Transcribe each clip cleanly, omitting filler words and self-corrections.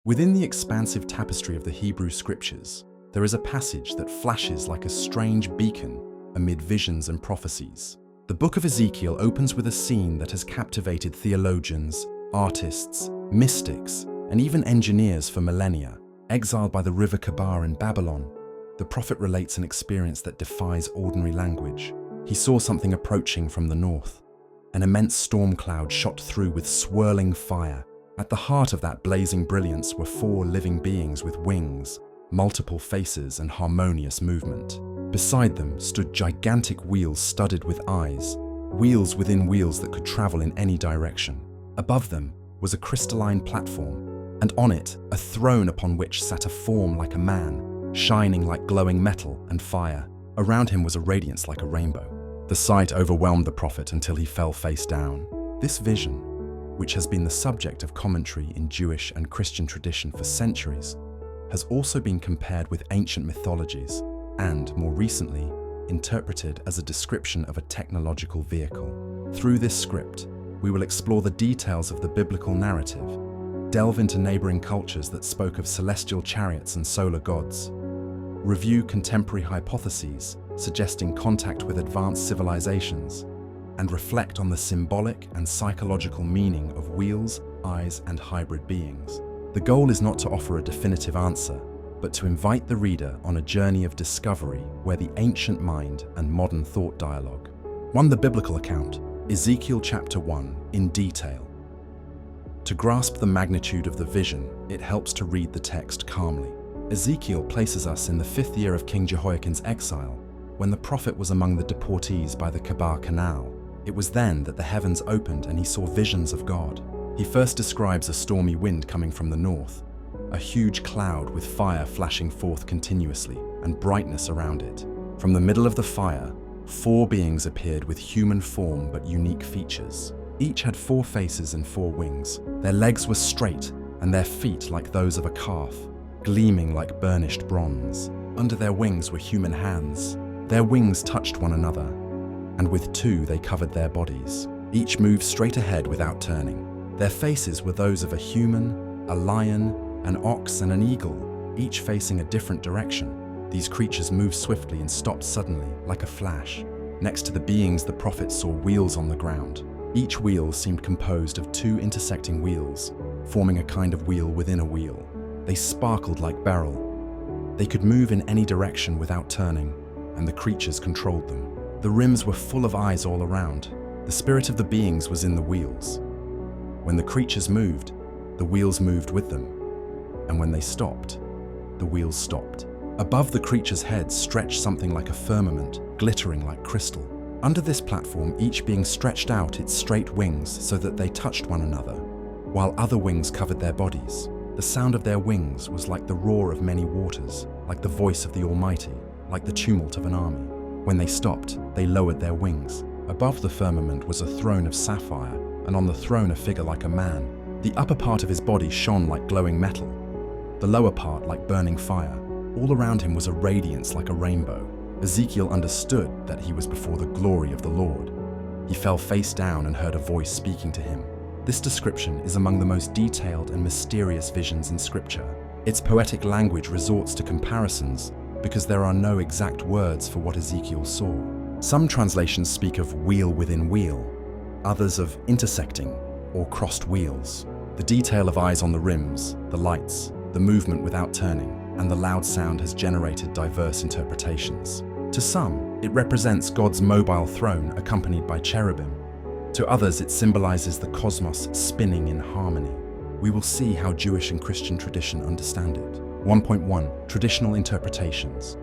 Within the expansive tapestry of the Hebrew Scriptures, there is a passage that flashes like a strange beacon amid visions and prophecies. The book of Ezekiel opens with a scene that has captivated theologians, artists, mystics, and even engineers for millennia. Exiled by the river Kabar in Babylon, the prophet relates an experience that defies ordinary language. He saw something approaching from the north. An immense storm cloud shot through with swirling fire. At the heart of that blazing brilliance were 4 living beings with wings, multiple faces, and harmonious movement. Beside them stood gigantic wheels studded with eyes, wheels within wheels that could travel in any direction. Above them was a crystalline platform, and on it a throne upon which sat a form like a man, shining like glowing metal and fire. Around him was a radiance like a rainbow. The sight overwhelmed the prophet until he fell face down. This vision, which has been the subject of commentary in Jewish and Christian tradition for centuries, has also been compared with ancient mythologies and, more recently, interpreted as a description of a technological vehicle. Through this script, we will explore the details of the biblical narrative, delve into neighboring cultures that spoke of celestial chariots and solar gods, review contemporary hypotheses suggesting contact with advanced civilizations, and reflect on the symbolic and psychological meaning of wheels, eyes, and hybrid beings. The goal is not to offer a definitive answer, but to invite the reader on a journey of discovery where the ancient mind and modern thought dialogue. 1. The biblical account, Ezekiel chapter 1, in detail. To grasp the magnitude of the vision, it helps to read the text calmly. Ezekiel places us in the 5th year of King Jehoiakim's exile, when the prophet was among the deportees by the Kabar Canal. It was then that the heavens opened and he saw visions of God. He first describes a stormy wind coming from the north, a huge cloud with fire flashing forth continuously and brightness around it. From the middle of the fire, 4 beings appeared with human form but unique features. Each had 4 faces and 4 wings. Their legs were straight and their feet like those of a calf, gleaming like burnished bronze. Under their wings were human hands. Their wings touched one another, and with 2 they covered their bodies. Each moved straight ahead without turning. Their faces were those of a human, a lion, an ox, and an eagle, each facing a different direction. These creatures moved swiftly and stopped suddenly, like a flash. Next to the beings, the prophet saw wheels on the ground. Each wheel seemed composed of 2 intersecting wheels, forming a kind of wheel within a wheel. They sparkled like beryl. They could move in any direction without turning, and the creatures controlled them. The rims were full of eyes all around. The spirit of the beings was in the wheels. When the creatures moved, the wheels moved with them. And when they stopped, the wheels stopped. Above the creatures' heads stretched something like a firmament, glittering like crystal. Under this platform, each being stretched out its straight wings so that they touched one another, while other wings covered their bodies. The sound of their wings was like the roar of many waters, like the voice of the Almighty, like the tumult of an army. When they stopped, they lowered their wings. Above the firmament was a throne of sapphire, and on the throne a figure like a man. The upper part of his body shone like glowing metal, the lower part like burning fire. All around him was a radiance like a rainbow. Ezekiel understood that he was before the glory of the Lord. He fell face down and heard a voice speaking to him. This description is among the most detailed and mysterious visions in Scripture. Its poetic language resorts to comparisons because there are no exact words for what Ezekiel saw. Some translations speak of wheel within wheel, others of intersecting or crossed wheels. The detail of eyes on the rims, the lights, the movement without turning, and the loud sound has generated diverse interpretations. To some, it represents God's mobile throne accompanied by cherubim. To others, it symbolizes the cosmos spinning in harmony. We will see how Jewish and Christian tradition understand it. 1.1 Traditional interpretations.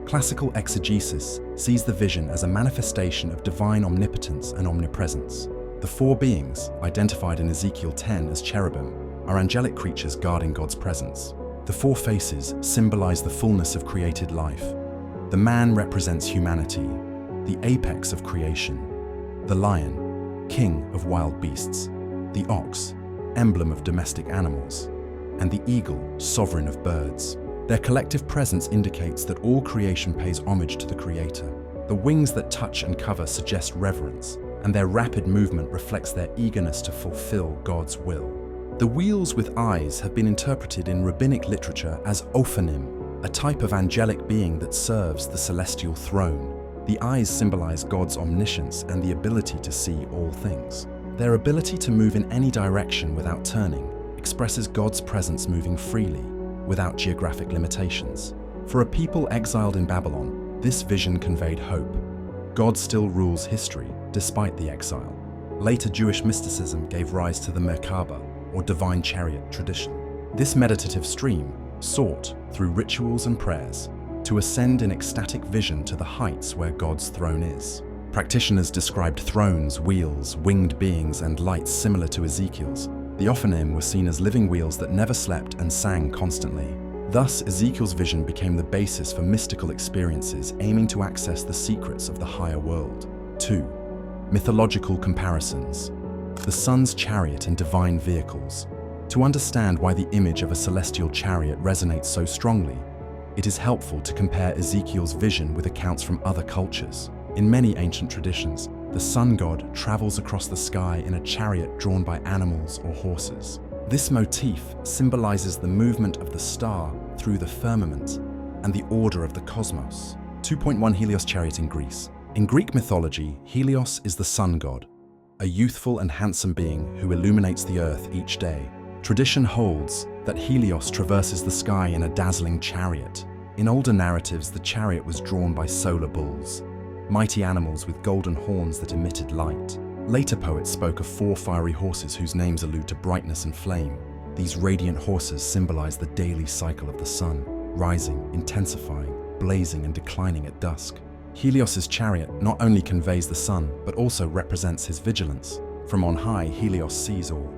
Classical exegesis sees the vision as a manifestation of divine omnipotence and omnipresence. The 4 beings, identified in Ezekiel 10 as cherubim, are angelic creatures guarding God's presence. The 4 faces symbolize the fullness of created life. The man represents humanity, the apex of creation. The lion, king of wild beasts. The ox, emblem of domestic animals. And the eagle, sovereign of birds. Their collective presence indicates that all creation pays homage to the Creator. The wings that touch and cover suggest reverence, and their rapid movement reflects their eagerness to fulfill God's will. The wheels with eyes have been interpreted in rabbinic literature as ophanim, a type of angelic being that serves the celestial throne. The eyes symbolize God's omniscience and the ability to see all things. Their ability to move in any direction without turning expresses God's presence moving freely, without geographic limitations. For a people exiled in Babylon, this vision conveyed hope. God still rules history, despite the exile. Later Jewish mysticism gave rise to the Merkaba, or divine chariot tradition. This meditative stream sought, through rituals and prayers, to ascend in ecstatic vision to the heights where God's throne is. Practitioners described thrones, wheels, winged beings, and lights similar to Ezekiel's. The Ophanim were seen as living wheels that never slept and sang constantly. Thus, Ezekiel's vision became the basis for mystical experiences aiming to access the secrets of the higher world. 2. Mythological comparisons. The sun's chariot and divine vehicles. To understand why the image of a celestial chariot resonates so strongly, it is helpful to compare Ezekiel's vision with accounts from other cultures. In many ancient traditions, the sun god travels across the sky in a chariot drawn by animals or horses. This motif symbolizes the movement of the star through the firmament and the order of the cosmos. 2.1 Helios chariot in Greece. In Greek mythology, Helios is the sun god, a youthful and handsome being who illuminates the earth each day. Tradition holds that Helios traverses the sky in a dazzling chariot. In older narratives, the chariot was drawn by solar bulls, mighty animals with golden horns that emitted light. Later poets spoke of 4 fiery horses whose names allude to brightness and flame. These radiant horses symbolize the daily cycle of the sun, rising, intensifying, blazing and declining at dusk. Helios's chariot not only conveys the sun, but also represents his vigilance. From on high, Helios sees all.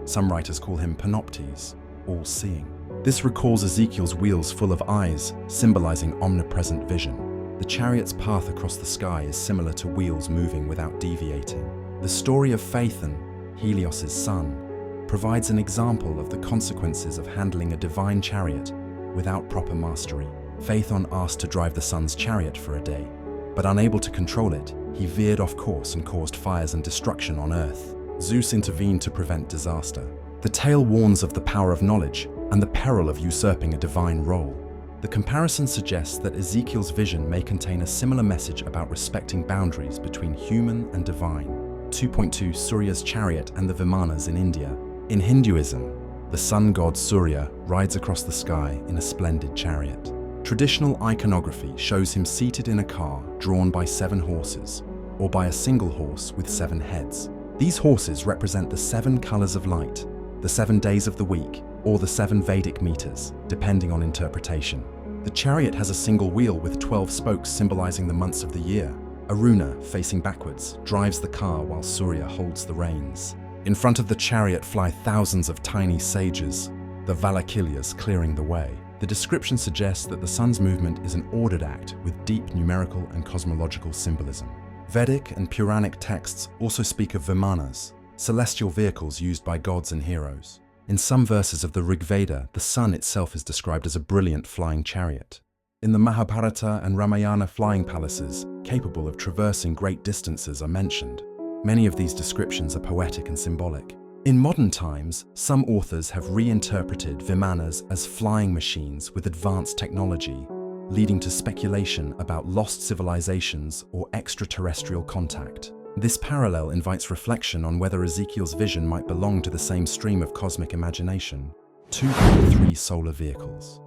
Some writers call him Panoptes, all-seeing. This recalls Ezekiel's wheels full of eyes, symbolizing omnipresent vision. The chariot's path across the sky is similar to wheels moving without deviating. The story of Phaethon, Helios's son, provides an example of the consequences of handling a divine chariot without proper mastery. Phaethon asked to drive the sun's chariot for a day, but unable to control it, he veered off course and caused fires and destruction on Earth. Zeus intervened to prevent disaster. The tale warns of the power of knowledge and the peril of usurping a divine role. The comparison suggests that Ezekiel's vision may contain a similar message about respecting boundaries between human and divine. 2.2 Surya's chariot and the Vimanas in India. In Hinduism, the sun god Surya rides across the sky in a splendid chariot. Traditional iconography shows him seated in a car drawn by 7 horses, or by a single horse with 7 heads. These horses represent the 7 colors of light, the 7 days of the week, or the 7 Vedic meters, depending on interpretation. The chariot has a single wheel with 12 spokes symbolizing the months of the year. Aruna, facing backwards, drives the car while Surya holds the reins. In front of the chariot fly thousands of tiny sages, the Valakilyas clearing the way. The description suggests that the sun's movement is an ordered act with deep numerical and cosmological symbolism. Vedic and Puranic texts also speak of Vimanas, celestial vehicles used by gods and heroes. In some verses of the Rig Veda, the sun itself is described as a brilliant flying chariot. In the Mahabharata and Ramayana, flying palaces, capable of traversing great distances, are mentioned. Many of these descriptions are poetic and symbolic. In modern times, some authors have reinterpreted Vimanas as flying machines with advanced technology, leading to speculation about lost civilizations or extraterrestrial contact. This parallel invites reflection on whether Ezekiel's vision might belong to the same stream of cosmic imagination. 2.3 Solar vehicles.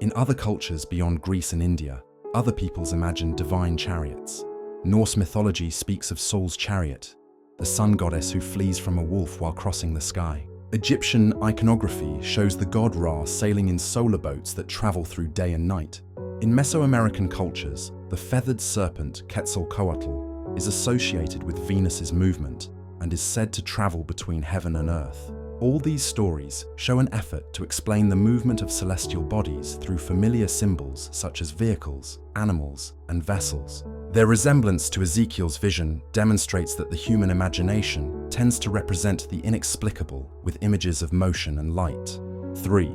In other cultures beyond Greece and India, other peoples imagined divine chariots. Norse mythology speaks of Sol's chariot, the sun goddess who flees from a wolf while crossing the sky. Egyptian iconography shows the god Ra sailing in solar boats that travel through day and night. In Mesoamerican cultures, the feathered serpent Quetzalcoatl is associated with Venus's movement and is said to travel between heaven and earth. All these stories show an effort to explain the movement of celestial bodies through familiar symbols such as vehicles, animals, and vessels. Their resemblance to Ezekiel's vision demonstrates that the human imagination tends to represent the inexplicable with images of motion and light. 3.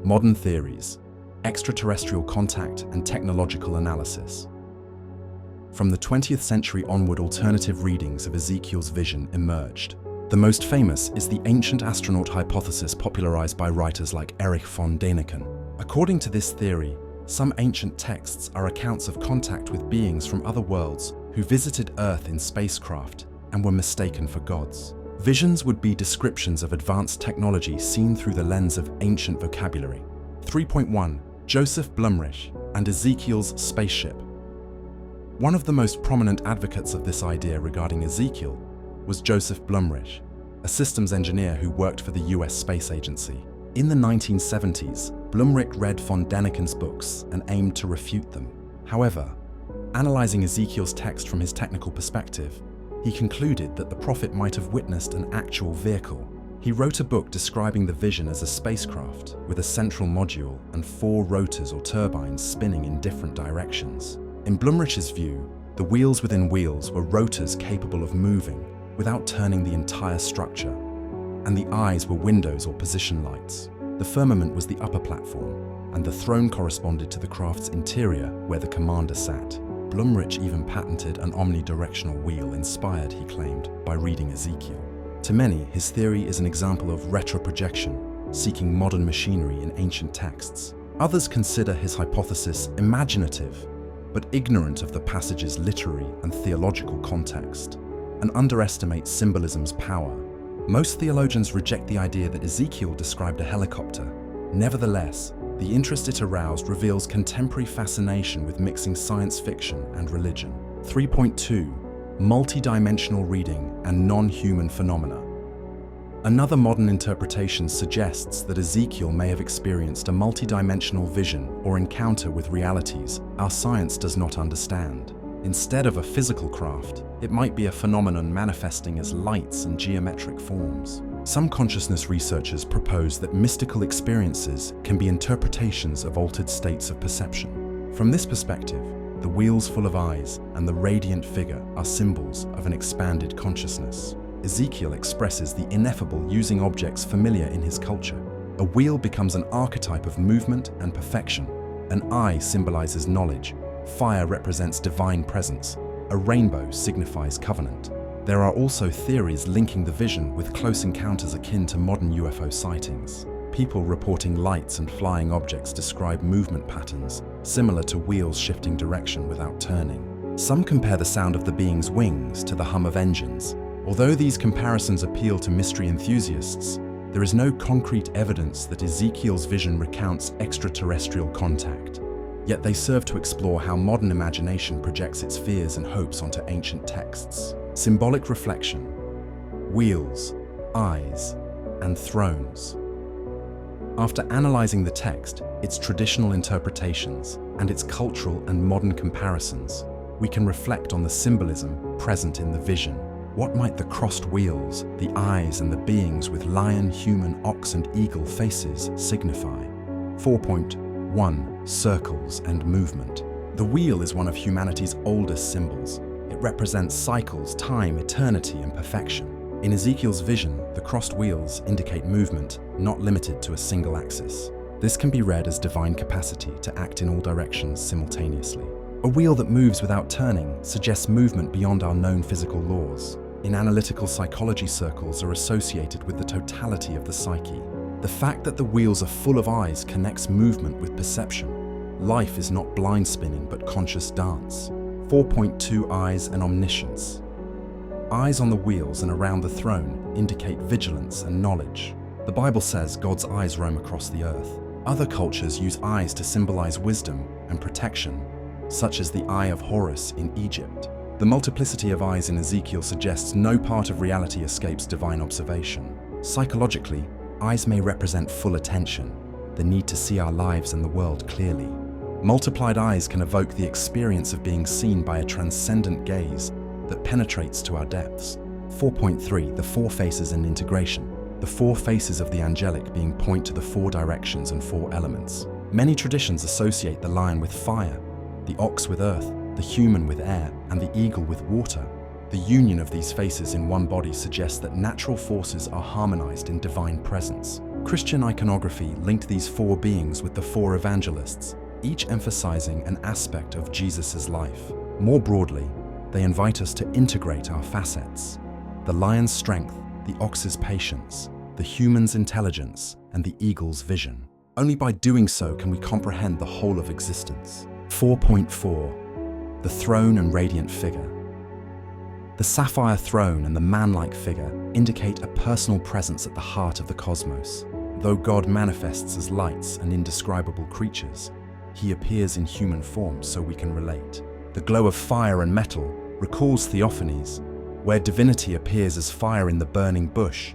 Modern theories, extraterrestrial contact and technological analysis. From the 20th century onward, alternative readings of Ezekiel's vision emerged. The most famous is the ancient astronaut hypothesis popularized by writers like Erich von Däniken. According to this theory, some ancient texts are accounts of contact with beings from other worlds who visited Earth in spacecraft and were mistaken for gods. Visions would be descriptions of advanced technology seen through the lens of ancient vocabulary. 3.1. Joseph Blumrich and Ezekiel's spaceship. One of the most prominent advocates of this idea regarding Ezekiel was Joseph Blumrich, a systems engineer who worked for the US Space Agency. In the 1970s, Blumrich read von Däniken's books and aimed to refute them. However, analyzing Ezekiel's text from his technical perspective, he concluded that the prophet might have witnessed an actual vehicle. He wrote a book describing the vision as a spacecraft with a central module and 4 rotors or turbines spinning in different directions. In Blumrich's view, the wheels within wheels were rotors capable of moving without turning the entire structure, and the eyes were windows or position lights. The firmament was the upper platform, and the throne corresponded to the craft's interior where the commander sat. Blumrich even patented an omnidirectional wheel inspired, he claimed, by reading Ezekiel. To many, his theory is an example of retroprojection, seeking modern machinery in ancient texts. Others consider his hypothesis imaginative, but ignorant of the passage's literary and theological context, and underestimate symbolism's power. Most theologians reject the idea that Ezekiel described a helicopter. Nevertheless, the interest it aroused reveals contemporary fascination with mixing science fiction and religion. 3.2. Multi-dimensional reading and non-human phenomena. Another modern interpretation suggests that Ezekiel may have experienced a multi-dimensional vision or encounter with realities our science does not understand. Instead of a physical craft, it might be a phenomenon manifesting as lights and geometric forms. Some consciousness researchers propose that mystical experiences can be interpretations of altered states of perception. From this perspective, the wheels full of eyes and the radiant figure are symbols of an expanded consciousness. Ezekiel expresses the ineffable using objects familiar in his culture. A wheel becomes an archetype of movement and perfection. An eye symbolizes knowledge. Fire represents divine presence. A rainbow signifies covenant. There are also theories linking the vision with close encounters akin to modern UFO sightings. People reporting lights and flying objects describe movement patterns, similar to wheels shifting direction without turning. Some compare the sound of the being's wings to the hum of engines. Although these comparisons appeal to mystery enthusiasts, there is no concrete evidence that Ezekiel's vision recounts extraterrestrial contact. Yet they serve to explore how modern imagination projects its fears and hopes onto ancient texts. Symbolic reflection, wheels, eyes, and thrones. After analyzing the text, its traditional interpretations, and its cultural and modern comparisons, we can reflect on the symbolism present in the vision. What might the crossed wheels, the eyes, and the beings with lion, human, ox, and eagle faces signify? 4.1. Circles and movement. The wheel is one of humanity's oldest symbols. It represents cycles, time, eternity, and perfection. In Ezekiel's vision, the crossed wheels indicate movement, not limited to a single axis. This can be read as divine capacity to act in all directions simultaneously. A wheel that moves without turning suggests movement beyond our known physical laws. In analytical psychology circles are associated with the totality of the psyche. The fact that the wheels are full of eyes connects movement with perception. Life is not blind spinning but conscious dance. 4.2. Eyes and omniscience. Eyes on the wheels and around the throne indicate vigilance and knowledge. The Bible says God's eyes roam across the earth. Other cultures use eyes to symbolize wisdom and protection, such as the Eye of Horus in Egypt. The multiplicity of eyes in Ezekiel suggests no part of reality escapes divine observation. Psychologically, eyes may represent full attention, the need to see our lives and the world clearly. Multiplied eyes can evoke the experience of being seen by a transcendent gaze that penetrates to our depths. 4.3. The four faces and integration. The four faces of the angelic being point to the four directions and four elements. Many traditions associate the lion with fire, the ox with earth, the human with air, and the eagle with water. The union of these faces in one body suggests that natural forces are harmonized in divine presence. Christian iconography linked these four beings with the four evangelists, each emphasizing an aspect of Jesus' life. More broadly, they invite us to integrate our facets. The lion's strength, the ox's patience, the human's intelligence, and the eagle's vision. Only by doing so can we comprehend the whole of existence. 4.4. The throne and radiant figure. The sapphire throne and the man-like figure indicate a personal presence at the heart of the cosmos. Though God manifests as lights and indescribable creatures, he appears in human form so we can relate. The glow of fire and metal recalls theophanies, where divinity appears as fire in the burning bush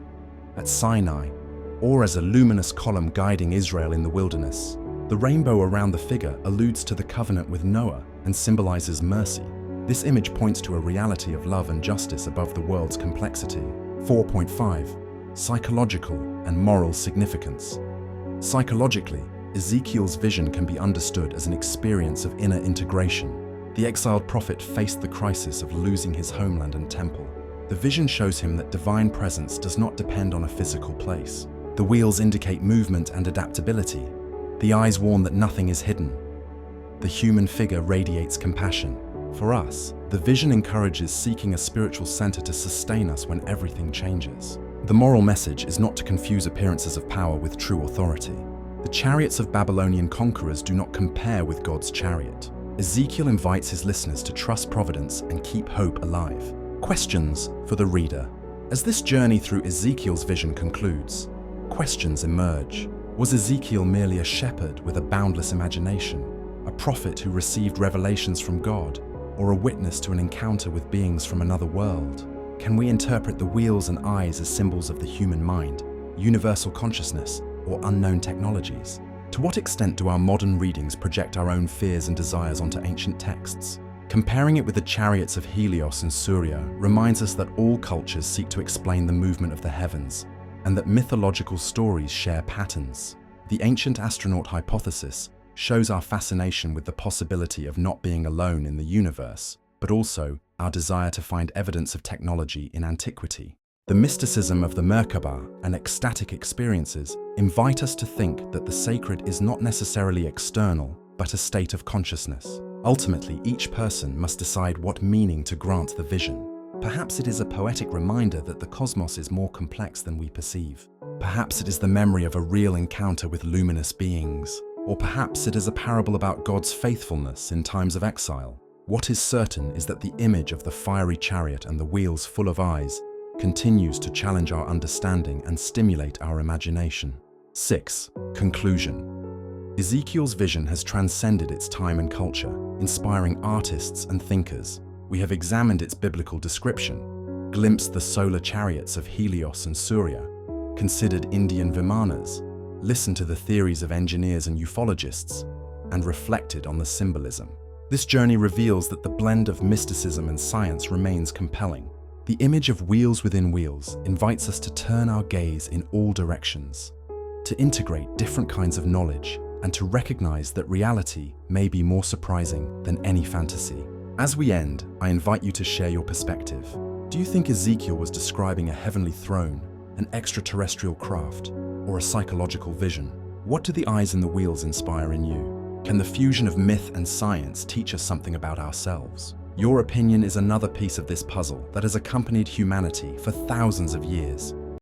at Sinai, or as a luminous column guiding Israel in the wilderness. The rainbow around the figure alludes to the covenant with Noah and symbolizes mercy. This image points to a reality of love and justice above the world's complexity. 4.5. Psychological and moral significance. Psychologically, Ezekiel's vision can be understood as an experience of inner integration. The exiled prophet faced the crisis of losing his homeland and temple. The vision shows him that divine presence does not depend on a physical place. The wheels indicate movement and adaptability. The eyes warn that nothing is hidden. The human figure radiates compassion. For us, the vision encourages seeking a spiritual center to sustain us when everything changes. The moral message is not to confuse appearances of power with true authority. The chariots of Babylonian conquerors do not compare with God's chariot. Ezekiel invites his listeners to trust providence and keep hope alive. Questions for the reader. As this journey through Ezekiel's vision concludes, questions emerge. Was Ezekiel merely a shepherd with a boundless imagination, a prophet who received revelations from God, or a witness to an encounter with beings from another world? Can we interpret the wheels and eyes as symbols of the human mind, universal consciousness, or unknown technologies? To what extent do our modern readings project our own fears and desires onto ancient texts? Comparing it with the chariots of Helios and Surya reminds us that all cultures seek to explain the movement of the heavens, and that mythological stories share patterns. The ancient astronaut hypothesis shows our fascination with the possibility of not being alone in the universe, but also our desire to find evidence of technology in antiquity. The mysticism of the Merkaba and ecstatic experiences invite us to think that the sacred is not necessarily external, but a state of consciousness. Ultimately, each person must decide what meaning to grant the vision. Perhaps it is a poetic reminder that the cosmos is more complex than we perceive. Perhaps it is the memory of a real encounter with luminous beings. Or perhaps it is a parable about God's faithfulness in times of exile. What is certain is that the image of the fiery chariot and the wheels full of eyes continues to challenge our understanding and stimulate our imagination. 6. Conclusion. Ezekiel's vision has transcended its time and culture, inspiring artists and thinkers. We have examined its biblical description, glimpsed the solar chariots of Helios and Surya, considered Indian vimanas, listened to the theories of engineers and ufologists, and reflected on the symbolism. This journey reveals that the blend of mysticism and science remains compelling. The image of wheels within wheels invites us to turn our gaze in all directions, to integrate different kinds of knowledge, and to recognize that reality may be more surprising than any fantasy. As we end, I invite you to share your perspective. Do you think Ezekiel was describing a heavenly throne, an extraterrestrial craft, or a psychological vision? What do the eyes and the wheels inspire in you? Can the fusion of myth and science teach us something about ourselves? Your opinion is another piece of this puzzle that has accompanied humanity for thousands of years.